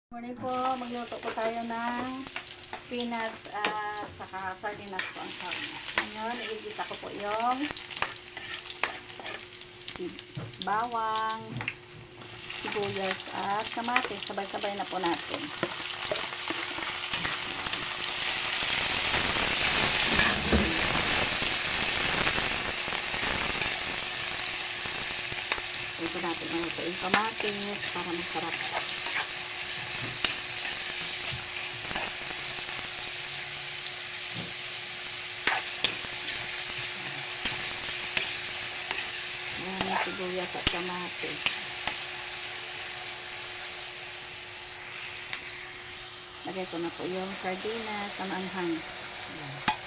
Morning po, magluto po tayo ng peanuts at saka sardinas po ang sabi. Ngayon, iigisa ko po yung bawang, sibuyas at kamatis. Sabay-sabay na po natin. Ito natin ito yung kamatis para masarap. Ayan yung sibuyas at kamatis. Lagay ko na po yung sardinas na maanghang. Ayan.